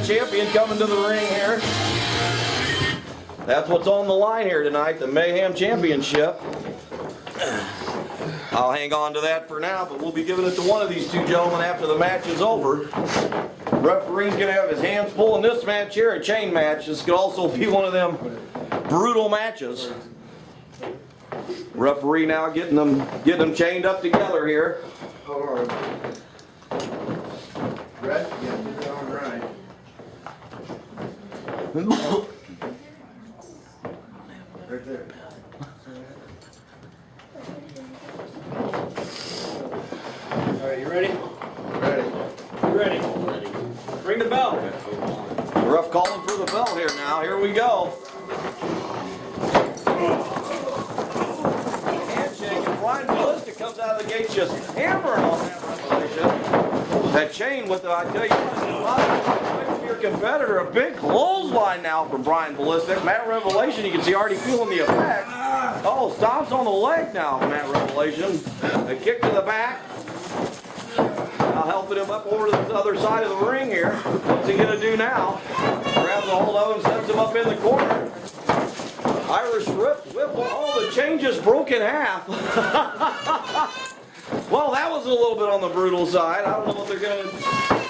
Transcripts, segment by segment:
Mayhem champion coming to the ring here. That's what's on the line here tonight, the Mayhem Championship. I'll hang on to that for now, but we'll be giving it to one of these two gentlemen after the match is over. Referee's gonna have his hands full in this match here, a chain match. This could also be one of them brutal matches. Referee now getting them chained up together here. Hold on. Red? Yeah, you're going right. Right there. Alright, you ready? Ready. You ready? Ready. Ring the bell. The ref calling for the bell here now. Here we go. Handshake, and Brian Ballistic comes out of the gate just hammering on that Revelation. That chain with the, I tell you, your competitor, a big clothesline now from Brian Ballistic. Matt Revelation, you can see already feeling the effect. Oh, stomps on the leg now, Matt Revelation. A kick to the back. Now helping him up over to the other side of the ring here. What's he gonna do now? Grabs a hold of him, sets him up in the corner. Irish whip, oh, the chain just broke in half. Well, that was a little bit on the brutal side. I don't know what they're gonna,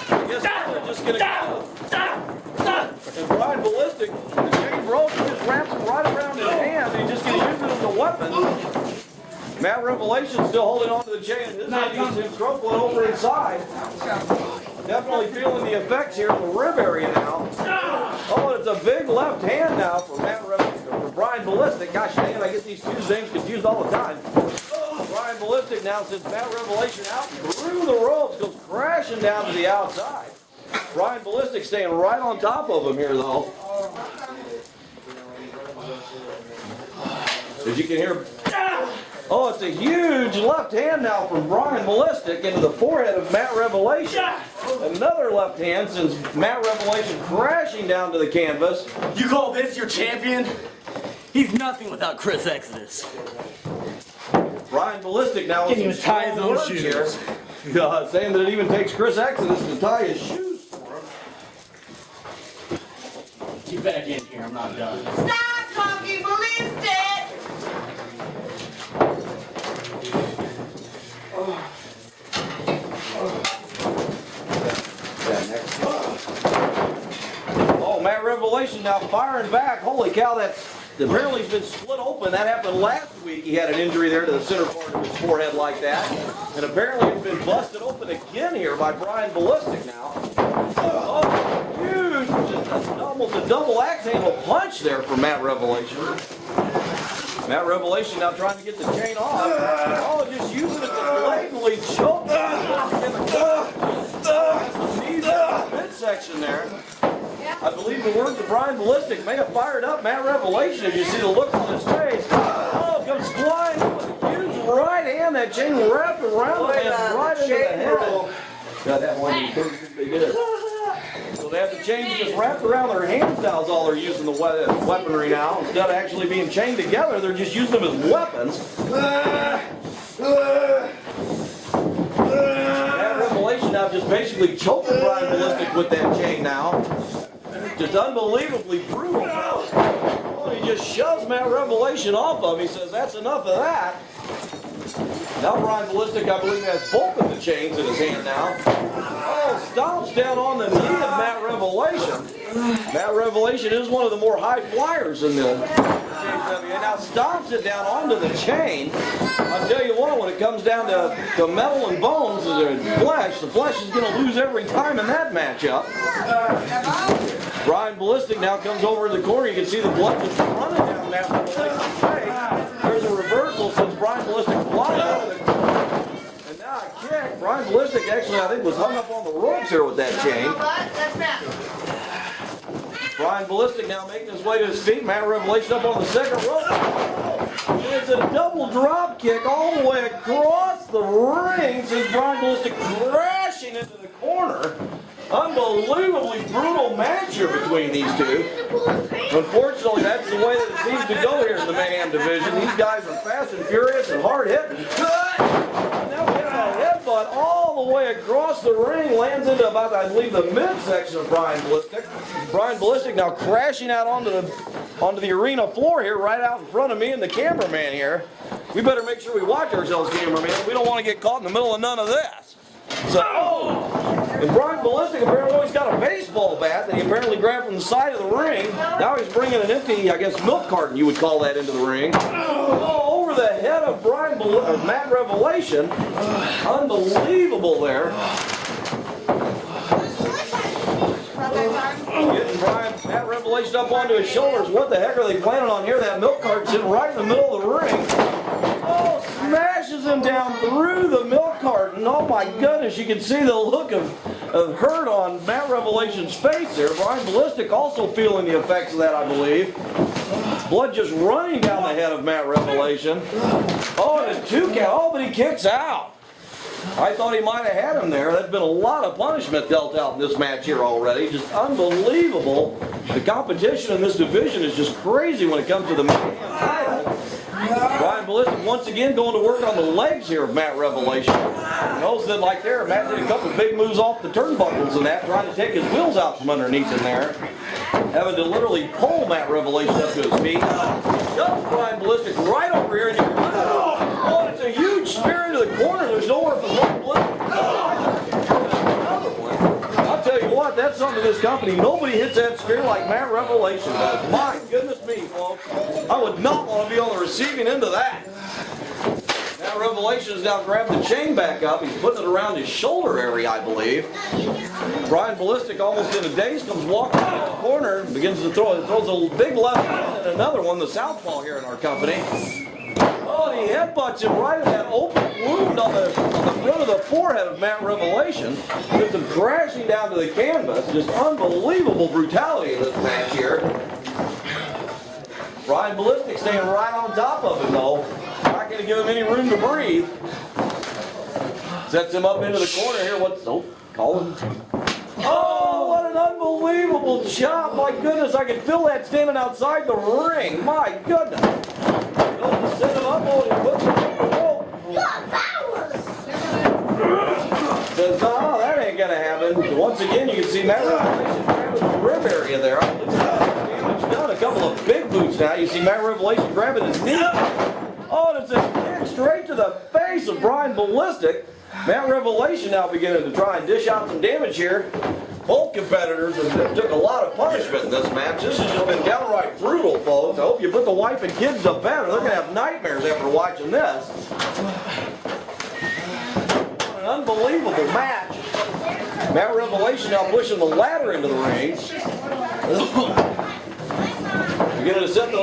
I guess they're just gonna go. And Brian Ballistic, the chain broke, he just wraps it right around his hand, and he's just gonna use it as a weapon. Matt Revelation still holding on to the chain. His hand gets him struggling over inside. Definitely feeling the effects here in the rib area now. Oh, it's a big left hand now for Brian Ballistic. Gosh dang it, I get these two things confused all the time. Brian Ballistic now sends Matt Revelation out through the ropes, goes crashing down to the outside. Brian Ballistic staying right on top of him here though. As you can hear, oh, it's a huge left hand now from Brian Ballistic into the forehead of Matt Revelation. Another left hand sends Matt Revelation crashing down to the canvas. You call this your champion? He's nothing without Chris Exodus. Brian Ballistic now with Can't even tie his own shoes. Here. Saying that it even takes Chris Exodus to tie his shoes for him. Get back in here, I'm not done. Stop talking ballistic! Oh, Matt Revelation now firing back. Holy cow, that's apparently he's been split open. That happened last week. He had an injury there to the center part of his forehead like that. And apparently it's been busted open again here by Brian Ballistic now. Oh, huge, just almost a double axe handle punch there for Matt Revelation. Matt Revelation now trying to get the chain off. Oh, just using it to blatantly choke in the knees in the midsection there. I believe the words of Brian Ballistic may have fired up Matt Revelation as you see the look on his face. Oh, comes flying with a huge right hand. That chain wrapped around him and right into the head. Got that one. They did it. So they have the chains just wrapped around their hands now is all they're using the weaponry now. Instead of actually being chained together, they're just using them as weapons. Matt Revelation now just basically choking Brian Ballistic with that chain now. Just unbelievably brutal. Oh, he just shoves Matt Revelation off of him. He says, that's enough of that. Now Brian Ballistic, I believe, has both of the chains in his hand now. Oh, stomps down on the knee of Matt Revelation. Matt Revelation is one of the more high flyers in the CHWA. Now stomps it down onto the chain. I'll tell you what, when it comes down to metal and bones and the flesh is going to lose every time in that matchup. Brian Ballistic now comes over in the corner. You can see the blood just running down Matt Revelation. There's a reversal since Brian Ballistic flies out of the corner. And now a kick. Brian Ballistic actually, I think, was hung up on the ropes here with that chain. Brian Ballistic now making his way to his feet. Matt Revelation up on the second rope. And it's a double drop kick all the way across the ring. Since Brian Ballistic crashing into the corner. Unbelievably brutal match here between these two. Unfortunately, that's the way that it seems to go here in the Mayhem division. These guys are fast and furious and hard hitting. Now we have a headbutt all the way across the ring, lands into about, I believe, the midsection of Brian Ballistic. Brian Ballistic now crashing out onto the arena floor here, right out in front of me and the cameraman here. We better make sure we watch ourselves, cameraman. We don't want to get caught in the middle of none of this. So, and Brian Ballistic apparently always got a baseball bat that he apparently grabbed from the side of the ring. Now he's bringing an empty, I guess, milk carton, you would call that, into the ring. Oh, over the head of Matt Revelation. Unbelievable there. Getting Matt Revelation up onto his shoulders. What the heck are they planning on here? That milk carton sitting right in the middle of the ring. Oh, smashes him down through the milk carton. Oh my goodness, you can see the look of hurt on Matt Revelation's face there. Brian Ballistic also feeling the effects of that, I believe. Blood just running down the head of Matt Revelation. Oh, and a 2 count. Oh, but he kicks out. I thought he might have had him there. There's been a lot of punishment dealt out in this match here already. Just unbelievable. The competition in this division is just crazy when it comes to the man title. Brian Ballistic once again going to work on the legs here of Matt Revelation. Knows that like there, Matt did a couple of big moves off the turnbuckles and that, trying to take his wheels out from underneath him there. Having to literally pull Matt Revelation up to his feet. Shoves Brian Ballistic right over here. And oh, it's a huge spear into the corner. There's nowhere for Brian Ballistic. I'll tell you what, that's something to this company. Nobody hits that spear like Matt Revelation does. My goodness me, folks. I would not want to be on the receiving end of that. Matt Revelation has now grabbed the chain back up. He's putting it around his shoulder area, I believe. Brian Ballistic, almost in a daze, comes walking out the corner, begins to throw. It throws a big left hand and another one, the southpaw here in our company. Oh, and he headbutts him right in that open wound on the front of the forehead of Matt Revelation. Puts him crashing down to the canvas. Just unbelievable brutality in this match here. Brian Ballistic staying right on top of him, though. Not going to give him any room to breathe. Sets him up into the corner here. Colin. Oh, what an unbelievable chop. My goodness, I can feel that standing outside the ring. My goodness. Goes to set him up, and he puts him on the rope. Says, oh, that ain't going to happen. Once again, you can see Matt Revelation grabbing the rib area there. Damage done. A couple of big boots now. You see Matt Revelation grabbing his knee. Oh, and it's a kick straight to the face of Brian Ballistic. Matt Revelation now beginning to try and dish out some damage here. Both competitors took a lot of punishment in this match. This has just been downright brutal, folks. I hope you put the wife and kids to bed or they're going to have nightmares after watching this. What an unbelievable match. Matt Revelation now pushing the ladder into the ring. Beginning to set the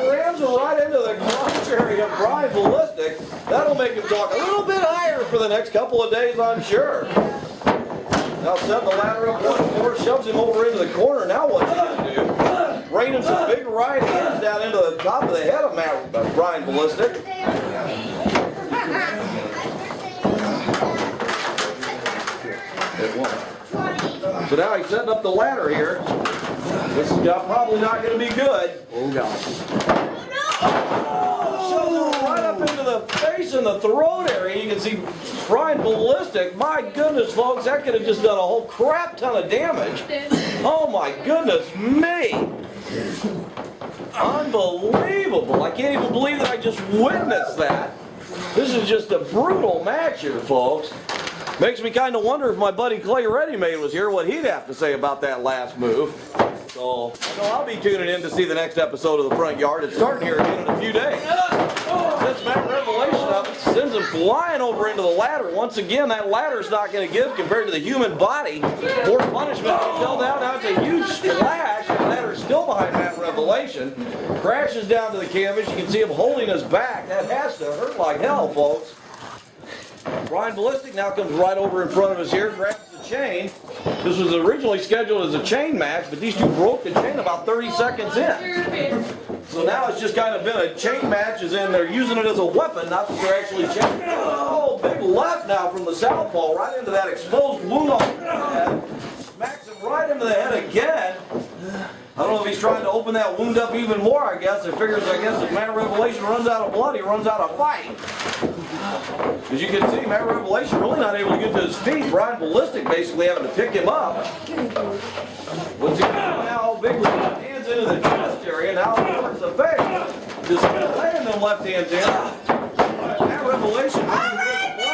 rams are right into the crotch area of Brian Ballistic. That'll make him talk a little bit higher for the next couple of days, I'm sure. Now setting the ladder up once more, shoves him over into the corner. Now what's he going to do? Raining some big right hands down into the top of the head of Brian Ballistic. So now he's setting up the ladder here. This is probably not going to be good. Oh, God. Shoves him right up into the face and the throat area. You can see Brian Ballistic. My goodness, folks, that could have just done a whole crap ton of damage. Oh, my goodness me. Unbelievable. I can't even believe that I just witnessed that. This is just a brutal match here, folks. Makes me kind of wonder if my buddy Clay Readymade was here, what he'd have to say about that last move. So, I'll be tuning in to see the next episode of The Front Yard. It's starting here again in a few days. Sets Matt Revelation up, sends him flying over into the ladder. Once again, that ladder's not going to give compared to the human body. More punishment until now it's a huge splash. The ladder's still behind Matt Revelation. Crashes down to the canvas. You can see him holding his back. That has to hurt like hell, folks. Brian Ballistic now comes right over in front of us here, grabs the chain. This was originally scheduled as a chain match, but these two broke the chain about 30 seconds in. So now it's just kind of been a chain match, as in they're using it as a weapon, not that they're actually chaining. Oh, big left now from the southpaw, right into that exposed wound on the head. Smacks him right into the head again. I don't know if he's trying to open that wound up even more, I guess. It figures, if Matt Revelation runs out of blood, he runs out of fight. As you can see, Matt Revelation really not able to get to his feet. Brian Ballistic basically having to pick him up. What's he doing now? Big left hands into the chest area. Now towards the face. Just laying them left hands in. Matt Revelation. Another big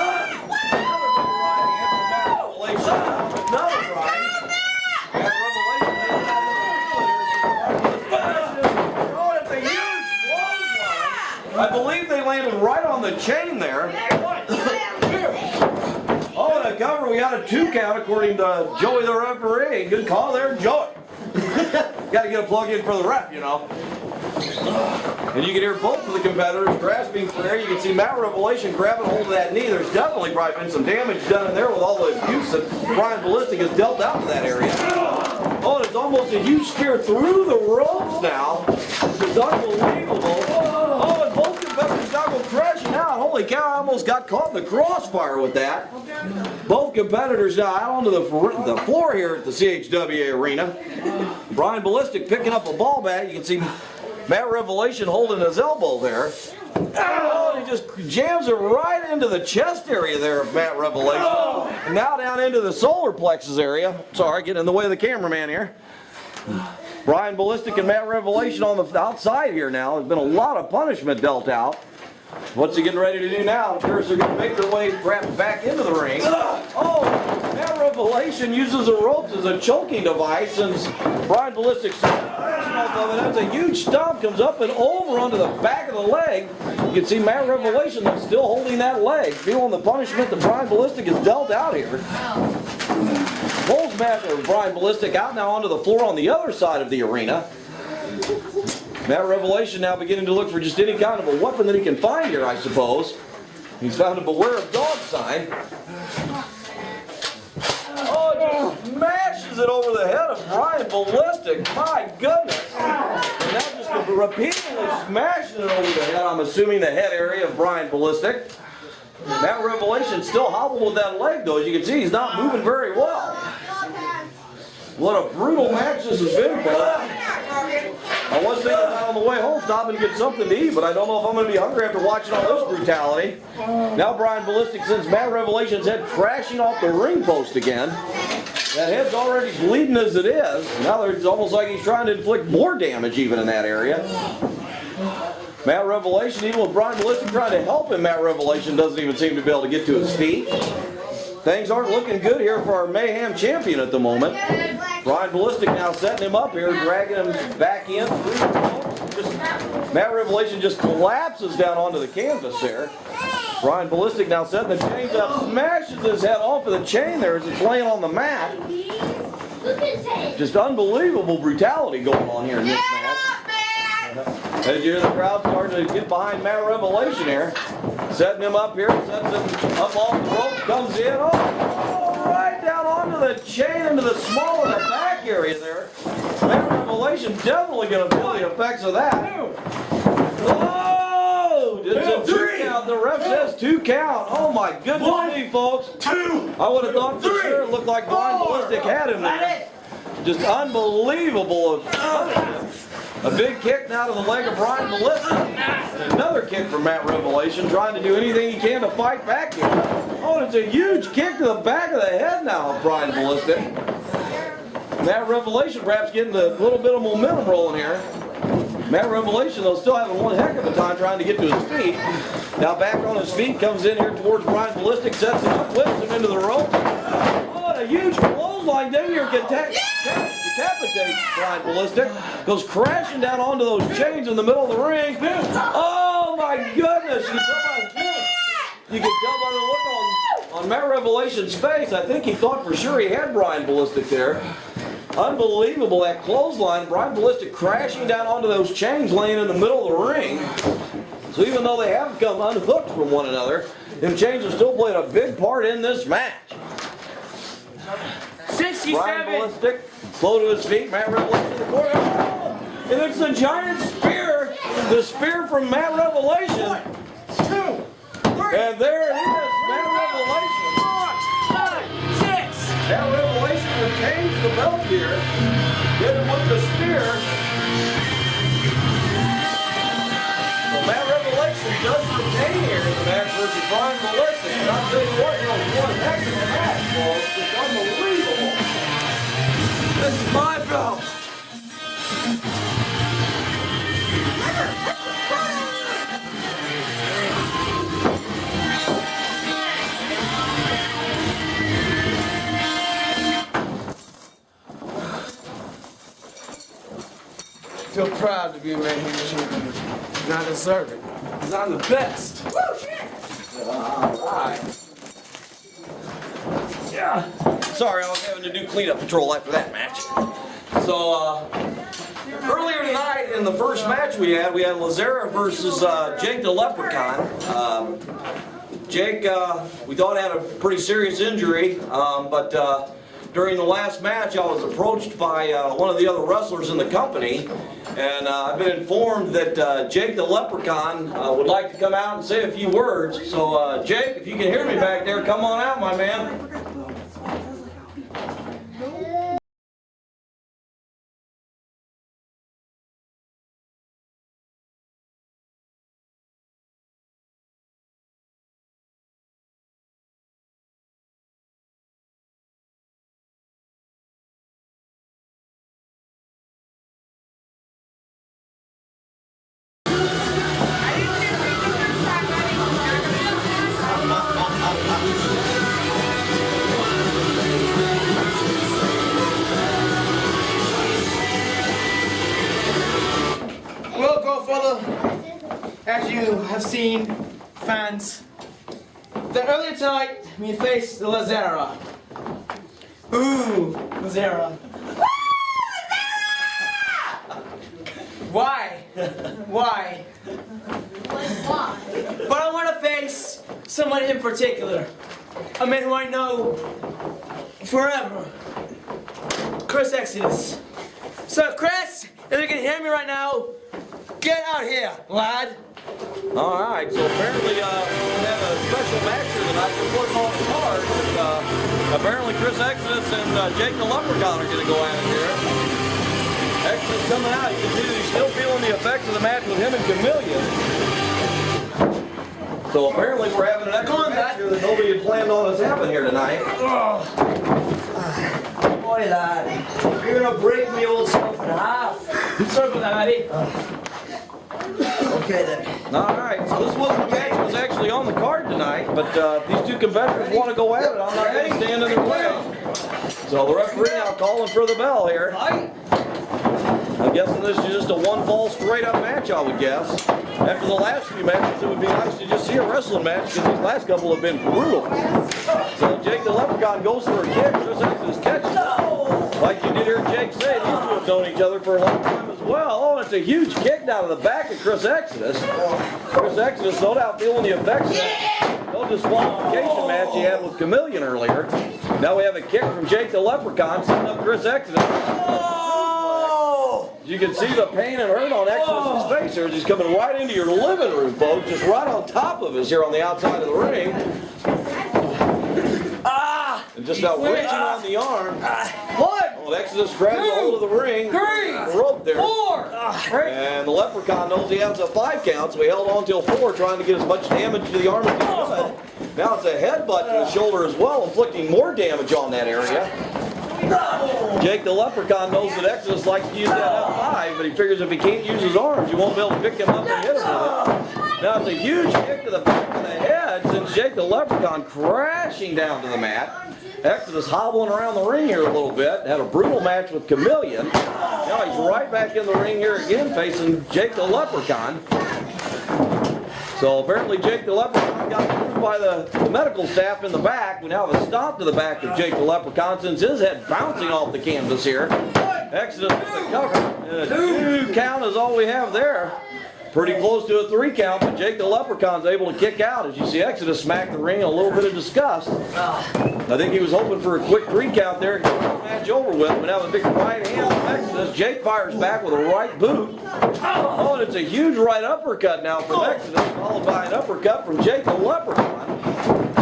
right hand from Matt Revelation. Another right. Matt Revelation is out in the field here. Oh, it's a huge clothesline. I believe they landed right on the chain there. Oh, and a cover, we got a 2 count according to Joey the referee. Good call there, Joey. Got to get a plug in for the ref, you know. And you can hear both of the competitors grasping for air. You can see Matt Revelation grabbing hold of that knee. There's definitely probably been some damage done in there with all the abuse that Brian Ballistic has dealt out to that area. Oh, and it's almost a huge spear through the ropes now. It's unbelievable. Oh, and both competitors now go crashing out. Holy cow, I almost got caught in the crossfire with that. Both competitors now out onto the floor here at the CHWA arena. Brian Ballistic picking up a ball bat. You can see Matt Revelation holding his elbow there. Oh, and he just jams it right into the chest area there of Matt Revelation. And now down into the solar plexus area. Sorry, getting in the way of the cameraman here. Brian Ballistic and Matt Revelation on the outside here now. There's been a lot of punishment dealt out. What's he getting ready to do now? It appears they're going to make their way perhaps back into the ring. Oh, Matt Revelation uses the ropes as a choking device, and Brian Ballistic that's a huge stomp, comes up and over onto the back of the leg. You can see Matt Revelation still holding that leg, feeling the punishment that Brian Ballistic has dealt out here. Pulls Brian Ballistic out now onto the floor on the other side of the arena. Matt Revelation now beginning to look for just any kind of a weapon that he can find here, I suppose. He's found a beware of dog sign. Oh, just smashes it over the head of Brian Ballistic. My goodness. And now just repeatedly smashing it over the head, I'm assuming the head area of Brian Ballistic. Matt Revelation still hobbled with that leg, though. As you can see, he's not moving very well. What a brutal match this has been, folks. I was thinking about on the way home stopping to get something to eat, but I don't know if I'm going to be hungry after watching all this brutality. Now Brian Ballistic sends Matt Revelation's head crashing off the ring post again. That head's already bleeding as it is. Now it's almost like he's trying to inflict more damage even in that area. Matt Revelation, even with Brian Ballistic trying to help him, Matt Revelation doesn't even seem to be able to get to his feet. Things aren't looking good here for our Mayhem champion at the moment. Brian Ballistic now setting him up here, dragging him back in. Matt Revelation just collapses down onto the canvas there. Brian Ballistic now setting the chains up, smashes his head off of the chain there as it's laying on the mat. Just unbelievable brutality going on here in this match. As you hear the crowd starting to get behind Matt Revelation here. Setting him up here, sets him up off the ropes, comes in, right down onto the chain, into the small of the back area there. Matt Revelation definitely going to feel the effects of that. Oh, it's a 2 count. The ref says 2 count. Oh my goodness me, folks. 2. I would have thought for sure it looked like Brian Ballistic had him there. Just unbelievable. A big kick now to the leg of Brian Ballistic. Another kick from Matt Revelation, trying to do anything he can to fight back here. Oh, and it's a huge kick to the back of the head now of Brian Ballistic. Matt Revelation perhaps getting a little bit of momentum rolling here. Matt Revelation, though, still having one heck of a time trying to get to his feet. Now back on his feet, comes in here towards Brian Ballistic, sets him up, whips him into the rope. Oh, and a huge clothesline down here decapitates Brian Ballistic. Goes crashing down onto those chains in the middle of the ring. Oh my goodness! You can tell by the look on Matt Revelation's face. I think he thought for sure he had Brian Ballistic there. Unbelievable, that clothesline. Brian Ballistic crashing down onto those chains laying in the middle of the ring. So even though they have come unhooked from one another, them chains are still playing a big part in this match. 67. Brian Ballistic, slow to his feet, Matt Revelation in the corner. And it's the giant spear, the spear from Matt Revelation. 1, 2, 3. And there it is, Matt Revelation. 4, 5, 6. Matt Revelation retains the belt here. Hit him with the spear. So Matt Revelation even judge for pain here in the match versus Brian Ballistic. And I'll tell you what, it was one heck of a match, folks. It's unbelievable. This is my belt. I feel proud to be a man here champion. And I deserve it. Because I'm the best. Woo, shit! Alright. Yeah. Sorry, I was having to do cleanup patrol after that match. So, earlier tonight in the first match we had Lazara versus Jake the Leprechaun. Jake, we thought had a pretty serious injury, but during the last match I was approached by one of the other wrestlers in the company, and I've been informed that Jake the Leprechaun would like to come out and say a few words. So Jake, if you can hear me back there, come on out, my man. Well, Godfather, as you have seen, fans, that earlier tonight we faced the Lazara. Ooh, Lazara. Why? Why? Why? But I want to face someone in particular. A man who I know forever. Chris Exodus. So Chris, if you can hear me right now, get out here, lad. Alright, so apparently we have a special match here tonight. We're putting on the card. And, apparently Chris Exodus and Jake the Leprechaun are going to go at it here. Exodus coming out. You can see that he's still feeling the effects of the match with him and Chameleon. So apparently we're having an extra match here that nobody had planned on us having here tonight. Boy, lad, you're gonna break me old self in half. Sorry about that, Eddie. Okay then. Alright, so this wasn't a match that was actually on the card tonight, but these two competitors want to go at it. I'm not going to stand in their way. So the referee now calling for the bell here. I'm guessing this is just a one-fall straight-up match, I would guess. After the last few matches, it would be nice to just see a wrestling match because these last couple have been brutal. So Jake the Leprechaun goes for a kick. Chris Exodus catches it. Like you did hear Jake say, these two have known each other for a long time as well. Oh, it's a huge kick down to the back of Chris Exodus. Chris Exodus, no doubt, feeling the effects of that no disqualification match he had with Chameleon earlier. Now we have a kick from Jake the Leprechaun, setting up Chris Exodus. You can see the pain and hurt on Exodus' face here as he's coming right into your living room, folks, just right on top of us here on the outside of the ring. And just now reaching on the arm. Oh, Exodus grabs a hold of the ring. The rope there. And the Leprechaun knows he has a 5 count, so he held on till 4, trying to get as much damage to the arm as he could. Now it's a headbutt to the shoulder as well, inflicting more damage on that area. Jake the Leprechaun knows that Exodus likes to use that F5, but he figures if he can't use his arms, you won't be able to pick him up and hit him with it. Now it's a huge kick to the back of the head, sends Jake the Leprechaun crashing down to the mat. Exodus hobbling around the ring here a little bit. Had a brutal match with Chameleon. Now he's right back in the ring here again, facing Jake the Leprechaun. So apparently Jake the Leprechaun got approved by the medical staff in the back. We now have a stop to the back of Jake the Leprechaun since his head bouncing off the canvas here. Exodus with the cover. And a 2 count is all we have there. Pretty close to a 3 count, but Jake the Leprechaun's able to kick out. As you see, Exodus smack the ring in a little bit of disgust. I think he was hoping for a quick 3 count there and get the match over with. But now a big right hand from Exodus. Jake fires back with a right boot. Oh, and it's a huge right uppercut now from Exodus, followed by an uppercut from Jake the Leprechaun.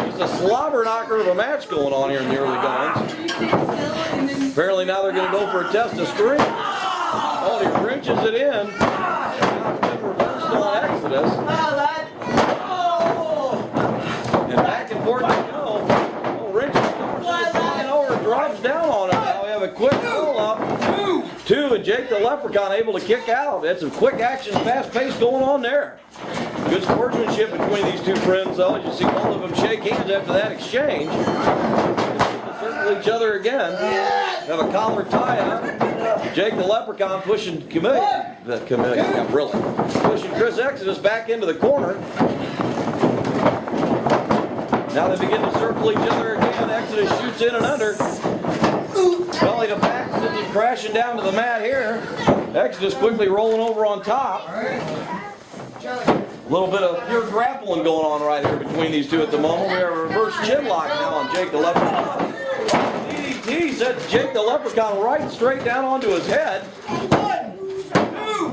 It's a slobber knocker of a match going on here in the early goings. Apparently now they're going to go for a test of strength. Oh, he wrenches it in. On Exodus. Leprechaun able to kick out. That's some quick action, fast pace going on there. Good sportsmanship between these two friends, though. As you see both of them shake hands after that exchange. Circle each other again. Have a collar tie-up. Jake the Leprechaun pushing pushing Chris Exodus back into the corner. Now they begin to circle each other again. Exodus shoots in and under. Belly to back, sends him crashing down to the mat here. Exodus quickly rolling over on top. A little bit of pure grappling going on right here between these two at the moment. We have a reverse chin lock now on Jake the Leprechaun. DDT sets Jake the Leprechaun right straight down onto his head.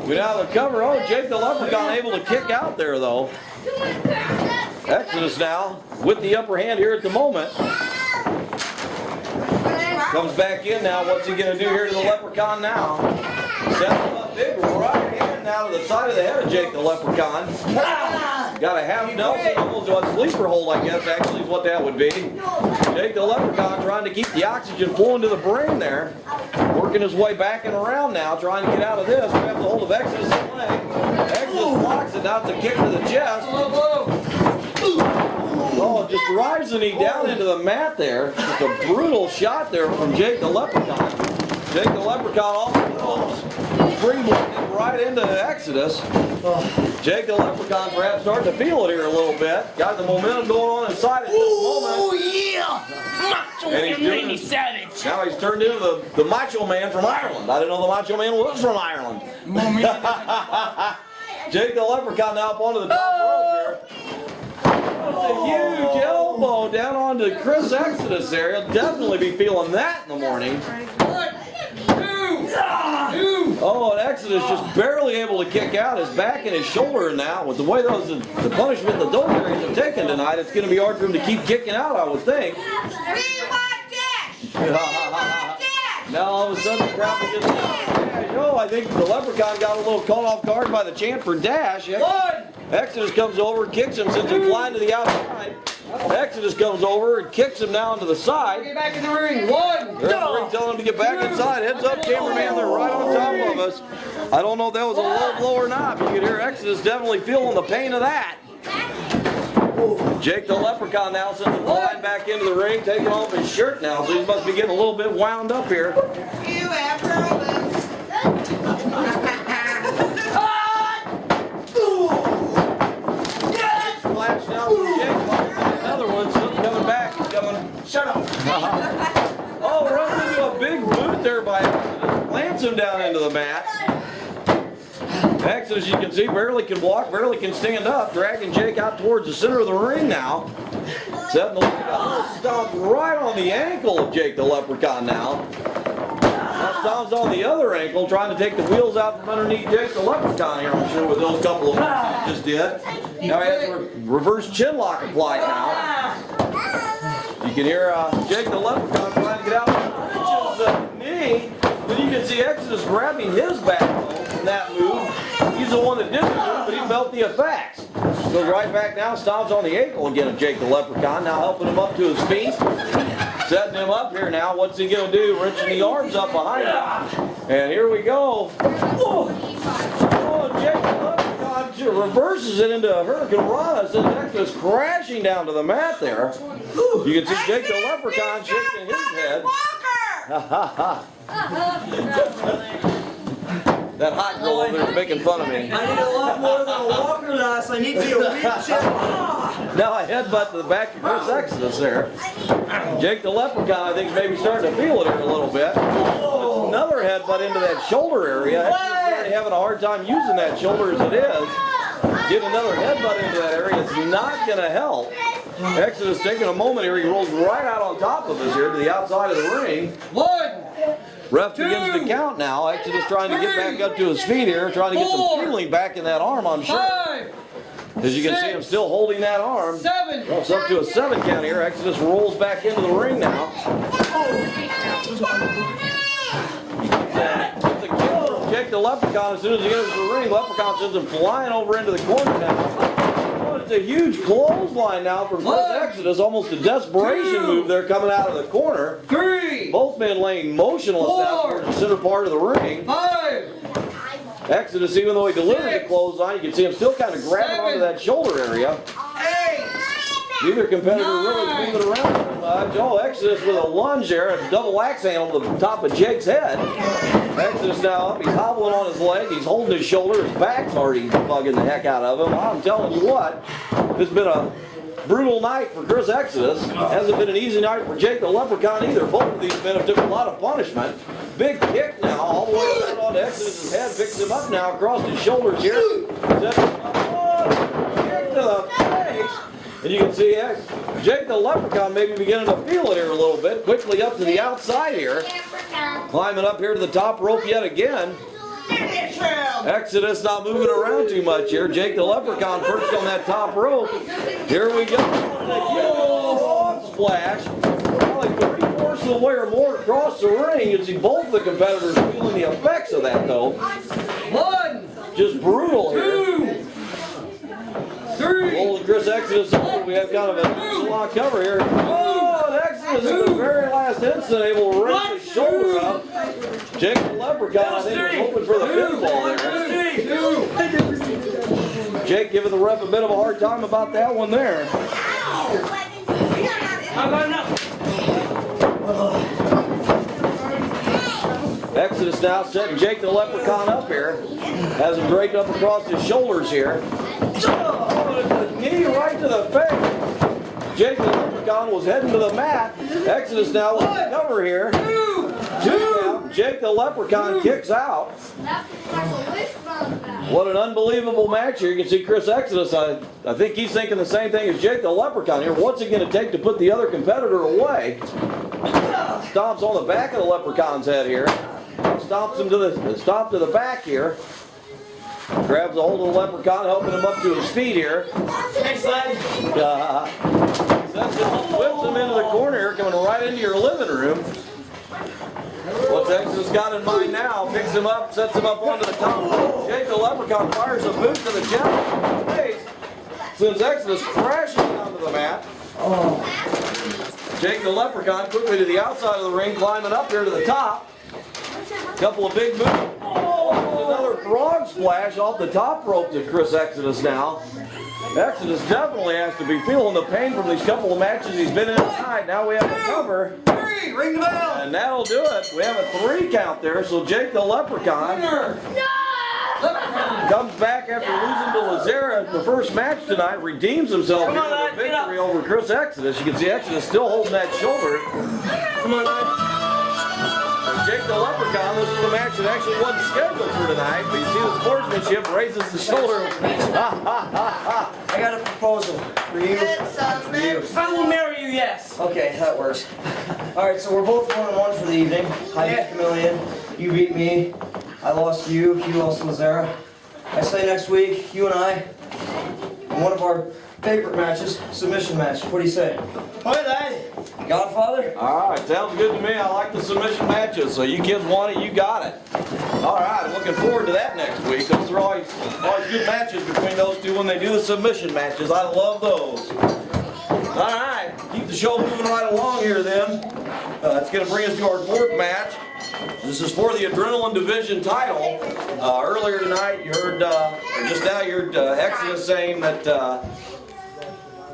We now have the cover. Oh, Jake the Leprechaun able to kick out there though. Exodus now with the upper hand here at the moment. Comes back in now. What's he going to do here to the Leprechaun now? Sets him up big right hand now to the side of the head of Jake the Leprechaun. Got a half Nelson, almost a sleeper hold, I guess, actually is what that would be. Jake the Leprechaun trying to keep the oxygen flowing to the brain there. Working his way back and around now, trying to get out of this. Grabs the hold of Exodus' leg. Exodus blocks it. Now it's a kick to the chest. Oh, just drives the knee down into the mat there. Just a brutal shot there from Jake the Leprechaun. Jake the Leprechaun off the ropes. Springboarded right into Exodus. Jake the Leprechaun perhaps starting to feel it here a little bit. Got the momentum going on inside at this moment. Oh yeah! Macho Man Randy Savage. Now he's turned into the Macho Man from Ireland. I didn't know the Macho Man was from Ireland. Jake the Leprechaun now up onto the top rope here. That's a huge elbow down onto Chris Exodus there. He'll definitely be feeling that in the morning. Oh, and Exodus just barely able to kick out his back and his shoulder now. With the way the punishment the those areas have taken tonight, it's going to be hard for him to keep kicking out, I would think. Now all of a sudden the crowd begins to dash. Oh, I think the Leprechaun got a little caught off guard by the chant for dash. Exodus comes over and kicks him, sends him flying to the outside. Exodus comes over and kicks him down to the side. Get back in the ring. One. There's the ring telling him to get back inside. Heads up, cameraman. They're right on top of us. I don't know if that was a low blow or not, but you can hear Exodus definitely feeling the pain of that. Jake the Leprechaun now sends him flying back into the ring, taking off his shirt now, so he must be getting a little bit wound up here. You have problems. Flash now from Jake. Another one, still coming back. He's coming. Shut up. Oh, runs into a big boot there by Exodus. Plants him down into the mat. Exodus, you can see, barely can walk, barely can stand up, dragging Jake out towards the center of the ring now. Setting the stomp right on the ankle of Jake the Leprechaun now. Now stomps on the other ankle, trying to take the wheels out from underneath Jake the Leprechaun here, I'm sure, with those couple of moves he just did. Now he has a reverse chin lock applied now. You can hear Jake the Leprechaun trying to get out from the knee. Then you can see Exodus grabbing his back from that move. He's the one that did the move, but he felt the effects. Goes right back now, stomps on the ankle again of Jake the Leprechaun, now helping him up to his feet. Setting him up here now. What's he going to do? Wrenching the arms up behind him. And here we go. Oh, Jake the Leprechaun reverses it into a Hurricane Rana. Sends Exodus crashing down to the mat there. You can see Jake the Leprechaun shaking his head. That hot girl over there is making fun of me. I need a lot more than a walker lass. I need to be a wheelchair. Now I headbutt to the back of Chris Exodus there. Jake the Leprechaun, I think, is maybe starting to feel it here a little bit. It's another headbutt into that shoulder area. Exodus already having a hard time using that shoulder as it is. Get another headbutt into that area. It's not going to help. Exodus taking a moment here. He rolls right out on top of us here to the outside of the ring. One. Ref begins to count now. Exodus trying to get back up to his feet here, trying to get some feeling back in that arm, I'm sure. As you can see him still holding that arm. Seven. Well, it's up to a 7 count here. Exodus rolls back into the ring now. It's a kick from Jake the Leprechaun as soon as he enters the ring. Leprechaun sends him flying over into the corner now. It's a huge clothesline now from Chris Exodus, almost a desperation move there coming out of the corner. Three. Both men laying motionless now towards the center part of the ring. 5. Exodus, even though he delivered the clothesline, you can see him still kind of grabbing onto that shoulder area. Neither competitor really moving around much. Oh, Exodus with a lunge there, a double axe handle to the top of Jake's head. Exodus now up, he's hobbling on his leg, he's holding his shoulder, his back's already bugging the heck out of him. I'm telling you what, it's been a brutal night for Chris Exodus. Hasn't been an easy night for Jake the Leprechaun either. Both of these men have took a lot of punishment. Big kick now, all the way down onto Exodus' head, picks him up now across his shoulders here. Sets him up, kick to the face. And you can see Jake the Leprechaun maybe beginning to feel it here a little bit. Quickly up to the outside here. Climbing up here to the top rope yet again. Exodus not moving around too much here. Jake the Leprechaun perched on that top rope. Here we go. Frog splash. Probably 3/4 of the way or more across the ring. You can see both the competitors feeling the effects of that though. One, just brutal here. 2, 3. Old Chris Exodus, we have kind of a lock cover here. Oh, and Exodus in the very last instant able to raise his shoulder up. Jake the Leprechaun, I think, was hoping for the pinfall there. Jake giving the ref a bit of a hard time about that one there. How about enough? Exodus now setting Jake the Leprechaun up here. Has him draped up across his shoulders here. Oh, knee right to the face. Jake the Leprechaun was heading to the mat. Exodus now with the cover here. 2. Jake the Leprechaun kicks out. What an unbelievable match here. You can see Chris Exodus, I think he's thinking the same thing as Jake the Leprechaun here. What's it going to take to put the other competitor away? Stomps on the back of the Leprechaun's head here. Stomps him to the back here. Grabs a hold of the Leprechaun, helping him up to his feet here. Thanks, lad. Whips him into the corner here, coming right into your living room. What's Exodus got in mind now? Picks him up, sets him up onto the top. Jake the Leprechaun fires a boot to the chest, face. Sends Exodus crashing onto the mat. Jake the Leprechaun quickly to the outside of the ring, climbing up here to the top. Couple of big moves. Another frog splash off the top rope to Chris Exodus now. Exodus definitely has to be feeling the pain from these couple of matches he's been in tonight. Now we have a cover. 3, ring the bell. And that'll do it. We have a 3 count there. So Jake the Leprechaun comes back after losing to Lazera in the first match tonight. Redeems himself here with a victory over Chris Exodus. You can see Exodus still holding that shoulder. Come on, lad. Jake the Leprechaun, this is a match that actually wasn't scheduled for tonight, but you see the sportsmanship raises the shoulder. I got a proposal for you. For you. I will marry you, yes. Okay, that works. Alright, so we're both 1-1 for the evening. I beat Chameleon, you beat me. I lost to you, you lost to Lazera. I say next week, you and I, in one of our favorite matches, submission match. What do you say? Alright, lad. Godfather? All right, sounds good to me. I like the submission matches. So you kids want it, you got it. All right, looking forward to that next week. Those are always good matches between those two when they do the submission matches. I love those. All right, keep the show moving right along here then. It's going to bring us to our 4th match. This is for the Adrenaline Division title. Earlier tonight, you heard, or just now, you heard Exodus saying that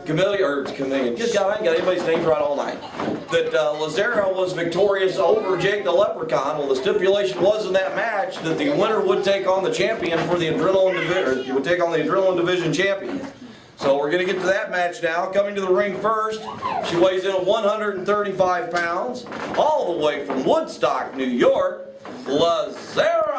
Chameleon, good God, I ain't got anybody's names right all night. That Lazera was victorious over Jake the Leprechaun. Well, the stipulation was in that match that the winner would take on the champion for the Adrenaline Division, or would take on the Adrenaline Division champion. So we're going to get to that match now. Coming to the ring first, she weighs in at 135 pounds, all the way from Woodstock, New York, Lazera.